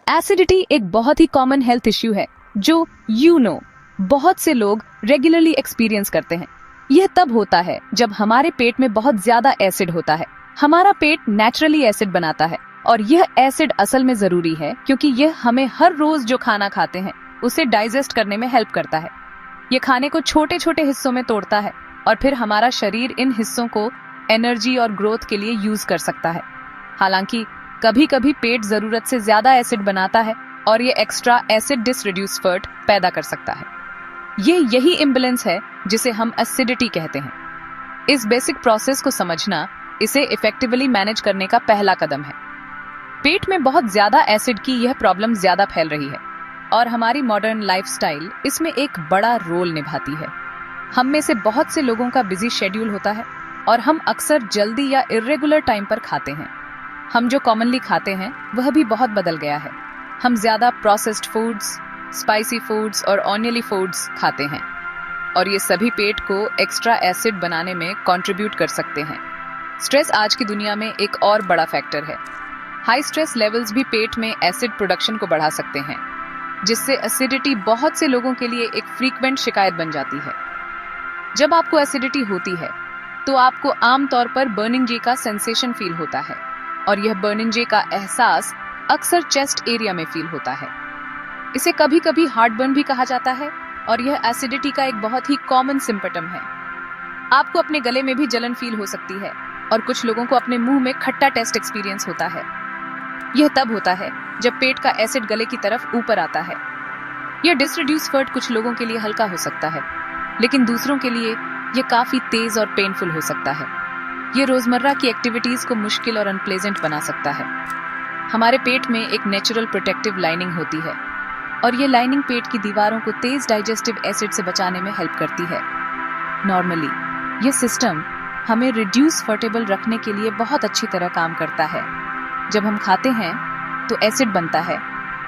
Acidity एक बहुत ही common health issue है जो बहुत से लोग रेगुलरली एक्सपीरियंस करते हैं। यह तब होता है जब हमारे पेट में बहुत ज्यादा एसिड होता है। हमारा पेट नेचुरली एसिड बनाता है और यह एसिड असल में जरूरी है क्योंकि यह हमें हर रोज जो खाना खाते हैं उसे डाइजेस्ट करने में हेल्प करता है। ये खाने को छोटे छोटे हिस्सों में तोड़ता है और फिर हमारा शरीर इन हिस्सों को एनर्जी और ग्रोथ के लिए यूज कर सकता है। हालांकि कभी कभी पेट जरूरत से ज्यादा एसिड बनाता है और ये एक्स्ट्रा एसिड डिसरिड्यूस फर्ट पैदा कर सकता है। यही इम्बैलेंस है जिसे हम एसिडिटी कहते हैं। इस बेसिक प्रोसेस को समझना इसे इफेक्टिवली मैनेज करने का पहला कदम है। पेट में बहुत ज्यादा एसिड की यह प्रॉब्लम ज्यादा फैल रही है और हमारी मॉडर्न लाइफस्टाइल इसमें एक बड़ा रोल निभाती है। हम में से बहुत से लोगों का बिजी शेड्यूल होता है और हम अक्सर जल्दी या इर्रेगुलर टाइम पर खाते हैं। हम जो कॉमनली खाते हैं वह भी बहुत बदल गया है। हम ज्यादा प्रोसेस्ड फूड्स, स्पाइसी फूड्स और ऑयली फूड्स खाते हैं और ये सभी पेट को एक्स्ट्रा एसिड बनाने में कंट्रीब्यूट कर सकते हैं। स्ट्रेस आज की दुनिया में एक और बड़ा फैक्टर है। हाई स्ट्रेस लेवल्स भी पेट में एसिड प्रोडक्शन को बढ़ा सकते हैं, जिससे एसिडिटी बहुत से लोगों के लिए एक फ्रीक्वेंट शिकायत बन जाती है। जब आपको एसिडिटी होती है तो आपको आमतौर पर बर्निंग जे का सेंसेशन फील होता है और यह बर्निंग जे का एहसास अक्सर चेस्ट एरिया में फील होता है। इसे कभी कभी हार्ट बर्न भी कहा जाता है और यह एसिडिटी का एक बहुत ही कॉमन सिम्पटम है। आपको अपने गले में भी जलन फील हो सकती है और कुछ लोगों को अपने मुंह में खट्टा टेस्ट एक्सपीरियंस होता है। यह तब होता है जब पेट का एसिड गले की तरफ ऊपर आता है। यह डिसरिड्यूस फर्ट कुछ लोगों के लिए हल्का हो सकता है, लेकिन दूसरों के लिए यह काफी तेज और पेनफुल हो सकता है। ये रोजमर्रा की एक्टिविटीज को मुश्किल और अनप्लेजेंट बना सकता है। हमारे पेट में एक नेचुरल प्रोटेक्टिव लाइनिंग होती है और ये लाइनिंग पेट की दीवारों को तेज डाइजेस्टिव एसिड से बचाने में हेल्प करती है। नॉर्मली ये सिस्टम हमें रिड्यूस फर्टेबल रखने के लिए बहुत अच्छी तरह काम करता है। जब हम खाते हैं तो एसिड बनता है,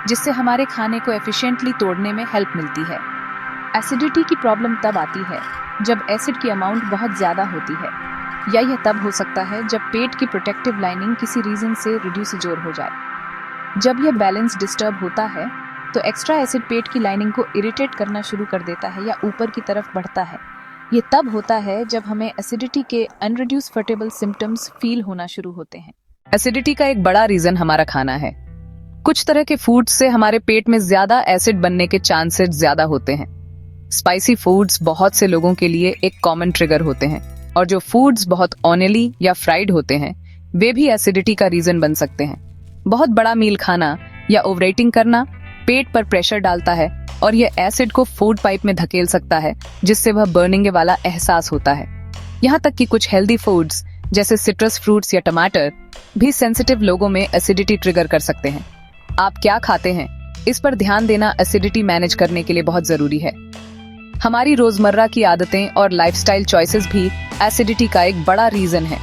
जिससे हमारे खाने को एफिशिएंटली तोड़ने में हेल्प मिलती है। एसिडिटी की प्रॉब्लम तब आती है जब एसिड की अमाउंट बहुत ज्यादा होती है, या यह तब हो सकता है जब पेट की प्रोटेक्टिव लाइनिंग किसी रीजन से रिड्यूसजोर हो जाए। जब यह बैलेंस डिस्टर्ब होता है तो एक्स्ट्रा एसिड पेट की लाइनिंग को इरिटेट करना शुरू कर देता है या ऊपर की तरफ बढ़ता है। ये तब होता है जब हमें एसिडिटी के अनरिड्यूस फर्टेबल सिम्टम्स फील होना शुरू होते हैं। एसिडिटी का एक बड़ा रीजन हमारा खाना है। कुछ तरह के फूड्स से हमारे पेट में ज्यादा एसिड बनने के चांसेस ज्यादा होते हैं। स्पाइसी फूड्स बहुत से लोगों के लिए एक कॉमन ट्रिगर होते हैं और जो फूड्स बहुत ऑयली या फ्राइड होते हैं वे भी एसिडिटी का रीजन बन सकते हैं। बहुत बड़ा मील खाना या ओवरईटिंग करना पेट पर प्रेशर डालता है और यह एसिड को फूड पाइप में धकेल सकता है, जिससे वह बर्निंग वाला एहसास होता है। यहाँ तक कि कुछ हेल्दी फूड्स जैसे सिट्रस फ्रूट्स या टमाटर भी सेंसिटिव लोगों में एसिडिटी ट्रिगर कर सकते हैं। आप क्या खाते हैं इस पर ध्यान देना एसिडिटी मैनेज करने के लिए बहुत जरूरी है। हमारी रोजमर्रा की आदतें और लाइफस्टाइल चॉइसेस भी एसिडिटी का एक बड़ा रीजन है।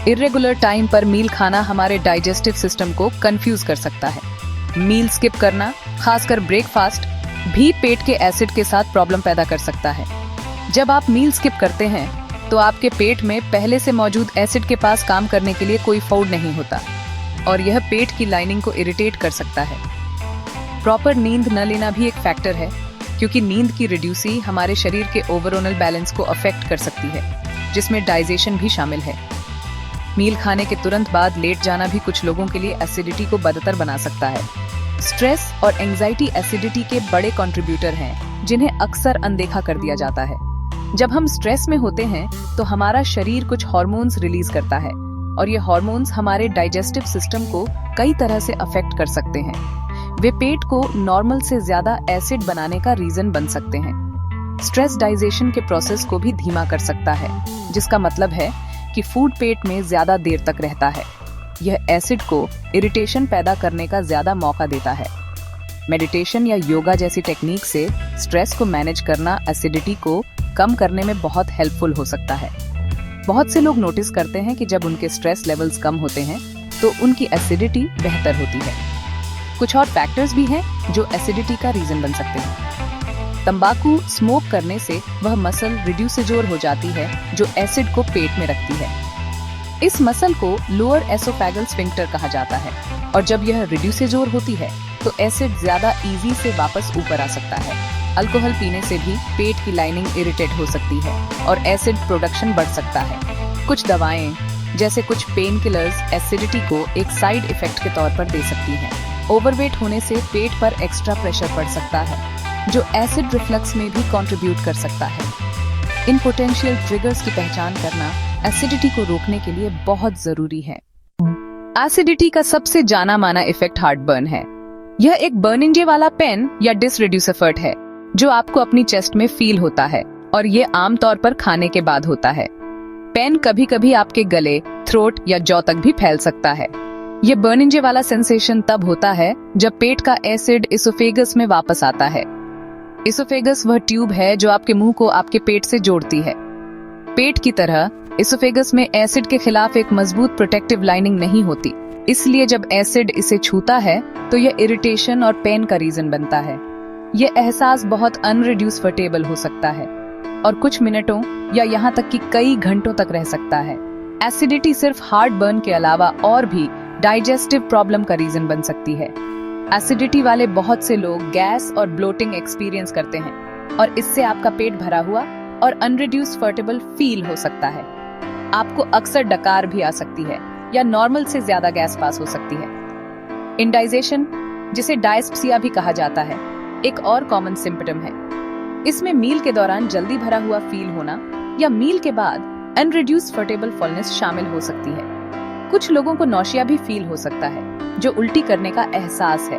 इर्रेगुलर टाइम पर मील खाना हमारे डाइजेस्टिव सिस्टम को कंफ्यूज कर सकता है। मील स्किप करना, खासकर ब्रेकफास्ट, भी पेट के एसिड के साथ प्रॉब्लम पैदा कर सकता है। जब आप मील स्किप करते हैं तो आपके पेट में पहले से मौजूद एसिड के पास काम करने के लिए कोई फूड नहीं होता और यह पेट की लाइनिंग को इरिटेट कर सकता है। प्रॉपर नींद न लेना भी एक फैक्टर है, क्योंकि नींद की रिड्यूसी हमारे शरीर के ओवरऑल बैलेंस को अफेक्ट कर सकती है, जिसमें डाइजेशन भी शामिल है। मील खाने के तुरंत बाद लेट जाना भी कुछ लोगों के लिए एसिडिटी को बदतर बना सकता है। स्ट्रेस और एंजाइटी एसिडिटी के बड़े कंट्रीब्यूटर हैं, जिन्हें अक्सर अनदेखा कर दिया जाता है। जब हम स्ट्रेस में होते हैं तो हमारा शरीर कुछ हार्मोन्स रिलीज करता है और ये हार्मोन्स हमारे डाइजेस्टिव सिस्टम को कई तरह से अफेक्ट कर सकते हैं। वे पेट को नॉर्मल से ज्यादा एसिड बनाने का रीजन बन सकते हैं। स्ट्रेस डाइजेशन के प्रोसेस को भी धीमा कर सकता है, जिसका मतलब है कि फूड पेट में ज्यादा देर तक रहता है। यह एसिड को इरिटेशन पैदा करने का ज्यादा मौका देता है। मेडिटेशन या योगा जैसी टेक्निक से स्ट्रेस को मैनेज करना एसिडिटी को कम करने में बहुत हेल्पफुल हो सकता है। बहुत से लोग नोटिस करते हैं कि जब उनके स्ट्रेस लेवल्स कम होते हैं तो उनकी एसिडिटी बेहतर होती है। कुछ और फैक्टर्स भी हैं जो एसिडिटी का रीजन बन सकते हैं। तंबाकू स्मोक करने से वह मसल रिड्यूसजोर हो जाती है जो एसिड को पेट में रखती है। इस मसल को लोअर एसोफेगल स्फिंक्टर कहा जाता है और जब यह रिड्यूसेजोर होती है तो एसिड ज्यादा इजी से वापस ऊपर आ सकता है। अल्कोहल पीने से भी पेट की लाइनिंग इरिटेट हो सकती है और एसिड प्रोडक्शन बढ़ सकता है। कुछ दवाएं जैसे कुछ पेन किलर्स एसिडिटी को एक साइड इफेक्ट के तौर पर दे सकती हैं। ओवरवेट होने से पेट पर एक्स्ट्रा प्रेशर पड़ सकता है जो एसिड रिफ्लक्स में भी कंट्रीब्यूट कर सकता है। इन पोटेंशियल ट्रिगर्स की पहचान करना एसिडिटी को रोकने के लिए बहुत जरूरी है। एसिडिटी का सबसे जाना माना इफेक्ट हार्टबर्न है। यह एक बर्निंग वाला पेन या डिसरिड्यूसर है जो आपको अपनी चेस्ट में फील होता है और ये आमतौर पर खाने के बाद होता है। पेन कभी कभी आपके गले, थ्रोट या जॉ तक भी फैल सकता है। ये बर्निंग वाला सेंसेशन तब होता है जब पेट का एसिड इसोफेगस में वापस आता है। इसोफेगस वह ट्यूब है जो आपके मुंह को आपके पेट से जोड़ती है। पेट की तरह इसोफेगस में एसिड के खिलाफ एक मजबूत प्रोटेक्टिव लाइनिंग नहीं होती, इसलिए जब एसिड इसे छूता है तो यह इरिटेशन और पेन का रीजन बनता है। यह एहसास बहुत अनरिड्यूसफर्टेबल हो सकता है और कुछ मिनटों या यहाँ तक कि कई घंटों तक रह सकता है। एसिडिटी सिर्फ हार्ट बर्न के अलावा और भी डाइजेस्टिव प्रॉब्लम का रीजन बन सकती है। एसिडिटी वाले बहुत से लोग गैस और ब्लोटिंग एक्सपीरियंस करते हैं और इससे आपका पेट भरा हुआ और अनरिड्यूसफर्टेबल फील हो सकता है। आपको अक्सर डकार भी आ सकती है या नॉर्मल से ज्यादा गैस पास हो सकती है। इंडाइजेशन, जिसे डायस्प्सिया भी कहा जाता है, एक और कॉमन सिम्पटम है। इसमें मील के दौरान जल्दी भरा हुआ फील होना या मील के बाद अनरिड्यूसफर्टेबल फुलनेस शामिल हो सकती है। कुछ लोगों को नौशिया भी फील हो सकता है जो उल्टी करने का एहसास है।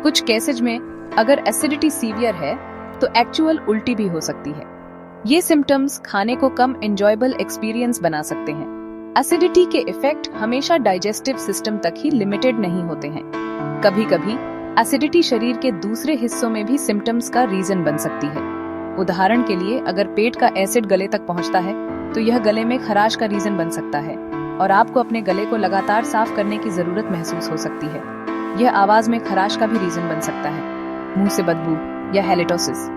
कुछ केसेज में अगर एसिडिटी सीवियर है तो एक्चुअल उल्टी भी हो सकती है। ये सिम्टम्स खाने को कम एंजॉयबल एक्सपीरियंस बना सकते हैं। एसिडिटी के इफेक्ट हमेशा डाइजेस्टिव सिस्टम तक ही लिमिटेड नहीं होते हैं। कभी कभी एसिडिटी शरीर के दूसरे हिस्सों में भी सिम्टम्स का रीजन बन सकती है। उदाहरण के लिए अगर पेट का एसिड गले तक पहुंचता है तो यह गले में खराश का रीजन बन सकता है और आपको अपने गले को लगातार साफ करने की जरूरत महसूस हो सकती है। यह आवाज में खराश का भी रीजन बन सकता है। मुंह से बदबू या हेलिटोसिस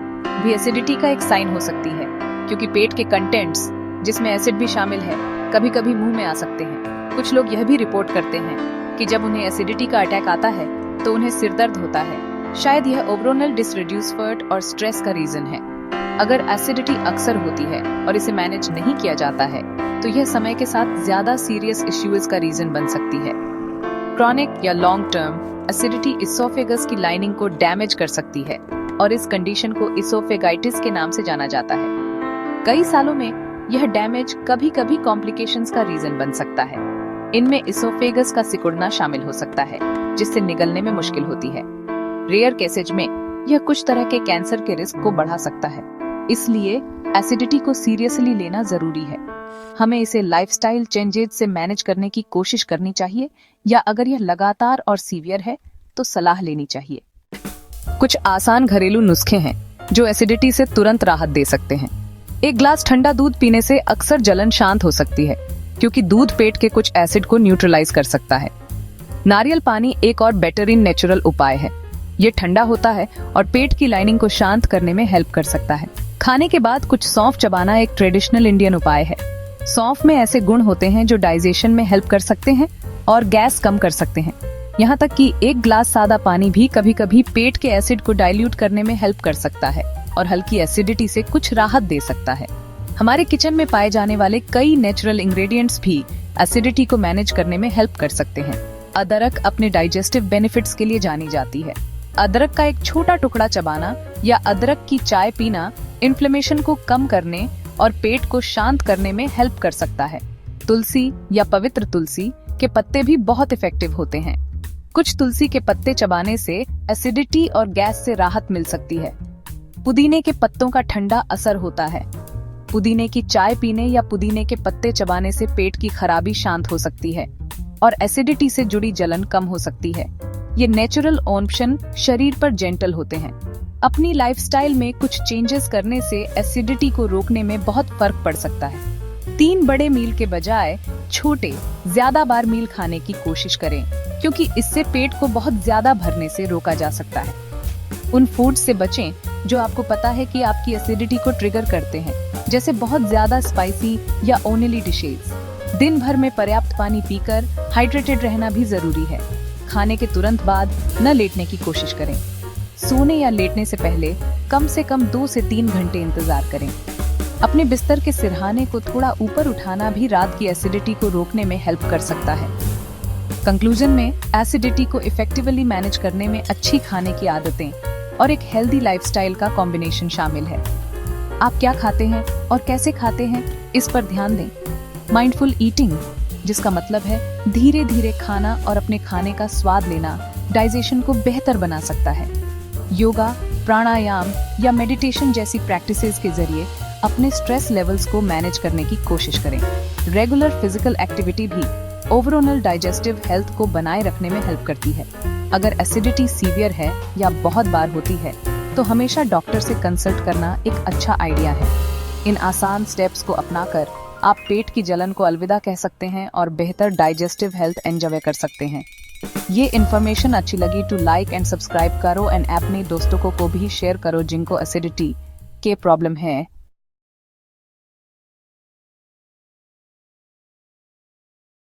भी एसिडिटी का एक साइन हो सकती है, क्योंकि पेट के कंटेंट्स जिसमें एसिड भी शामिल है कभी कभी मुंह में आ सकते हैं। कुछ लोग यह भी रिपोर्ट करते हैं कि जब उन्हें एसिडिटी का अटैक आता है तो उन्हें सिरदर्द होता है। शायद यह ओवरोनल डिसरिड्यूसफर्ट और स्ट्रेस का रीजन है। अगर एसिडिटी अक्सर होती है और इसे मैनेज नहीं किया जाता है तो यह समय के साथ ज्यादा सीरियस इश्यूज का रीजन बन सकती है। क्रॉनिक या लॉन्ग टर्म एसिडिटी इसोफेगस की लाइनिंग को डैमेज कर सकती है और इस कंडीशन को इसोफेगाइटिस के नाम से जाना जाता है। कई सालों में यह डैमेज कभी कभी कॉम्प्लिकेशंस का रीजन बन सकता है। इनमें इसोफेगस का सिकुड़ना शामिल हो सकता है, जिससे निगलने में मुश्किल होती है। रेयर केसेज में यह कुछ तरह के कैंसर के रिस्क को बढ़ा सकता है। इसलिए एसिडिटी को सीरियसली लेना जरूरी है। हमें इसे लाइफस्टाइल चेंजेस से मैनेज करने की कोशिश करनी चाहिए, या अगर यह लगातार और सीवियर है तो सलाह लेनी चाहिए। कुछ आसान घरेलू नुस्खे हैं जो एसिडिटी से तुरंत राहत दे सकते हैं। एक ग्लास ठंडा दूध पीने से अक्सर जलन शांत हो सकती है, क्योंकि दूध पेट के कुछ एसिड को न्यूट्रलाइज कर सकता है। नारियल पानी एक और बेहतरीन नेचुरल उपाय है। ये ठंडा होता है और पेट की लाइनिंग को शांत करने में हेल्प कर सकता है। खाने के बाद कुछ सौंफ चबाना एक ट्रेडिशनल इंडियन उपाय है। सौंफ में ऐसे गुण होते हैं जो डाइजेशन में हेल्प कर सकते हैं और गैस कम कर सकते हैं। यहाँ तक कि एक ग्लास सादा पानी भी कभी कभी पेट के एसिड को डाइल्यूट करने में हेल्प कर सकता है और हल्की एसिडिटी से कुछ राहत दे सकता है। हमारे किचन में पाए जाने वाले कई नेचुरल इंग्रेडिएंट्स भी एसिडिटी को मैनेज करने में हेल्प कर सकते हैं। अदरक अपने डाइजेस्टिव बेनिफिट्स के लिए जानी जाती है। अदरक का एक छोटा टुकड़ा चबाना या अदरक की चाय पीना इन्फ्लेमेशन को कम करने और पेट को शांत करने में हेल्प कर सकता है। तुलसी या पवित्र तुलसी के पत्ते भी बहुत इफेक्टिव होते हैं। कुछ तुलसी के पत्ते चबाने से एसिडिटी और गैस से राहत मिल सकती है। पुदीने के पत्तों का ठंडा असर होता है। पुदीने की चाय पीने या पुदीने के पत्ते चबाने से पेट की खराबी शांत हो सकती है और एसिडिटी से जुड़ी जलन कम हो सकती है। ये नेचुरल ऑप्शन शरीर पर जेंटल होते हैं। अपनी लाइफस्टाइल में कुछ चेंजेस करने से एसिडिटी को रोकने में बहुत फर्क पड़ सकता है। 3 बड़े मील के बजाय छोटे, ज्यादा बार मील खाने की कोशिश करें, क्योंकि इससे पेट को बहुत ज्यादा भरने से रोका जा सकता है। उन फूड से बचें जो आपको पता है कि आपकी एसिडिटी को ट्रिगर करते हैं, जैसे बहुत ज्यादा स्पाइसी या ओनली डिशेज। दिन भर में पर्याप्त पानी पीकर हाइड्रेटेड रहना भी जरूरी है। खाने के तुरंत बाद न लेटने की कोशिश करें। सोने या लेटने से कम 2 से 3 घंटे इंतजार करें। अपने बिस्तर के सिरहाने को थोड़ा ऊपर उठाना भी रात की एसिडिटी को रोकने में हेल्प कर सकता है। कंक्लूजन में, एसिडिटी को इफेक्टिवली मैनेज करने में अच्छी खाने की आदतें और एक हेल्दी लाइफस्टाइल का कॉम्बिनेशन शामिल है। आप क्या खाते हैं और कैसे खाते हैं, इस पर ध्यान दें। माइंडफुल ईटिंग, जिसका मतलब है धीरे धीरे खाना और अपने खाने का स्वाद लेना, डाइजेशन को बेहतर बना सकता है। योगा, प्राणायाम या मेडिटेशन जैसी प्रैक्टिसेस के जरिए अपने स्ट्रेस लेवल्स को मैनेज करने की कोशिश करें। रेगुलर फिजिकल एक्टिविटी भी ओवरऑल डाइजेस्टिव हेल्थ को बनाए रखने में हेल्प करती है। अगर एसिडिटी सीवियर है या बहुत बार होती है तो हमेशा डॉक्टर से कंसल्ट करना एक अच्छा आइडिया है। इन आसान स्टेप्स को अपनाकर आप पेट की जलन को अलविदा कह सकते हैं और बेहतर डाइजेस्टिव हेल्थ एंजॉय कर सकते हैं। ये इन्फॉर्मेशन अच्छी लगी तो लाइक एंड सब्सक्राइब करो एंड अपने दोस्तों को भी शेयर करो जिनको एसिडिटी के प्रॉब्लम है।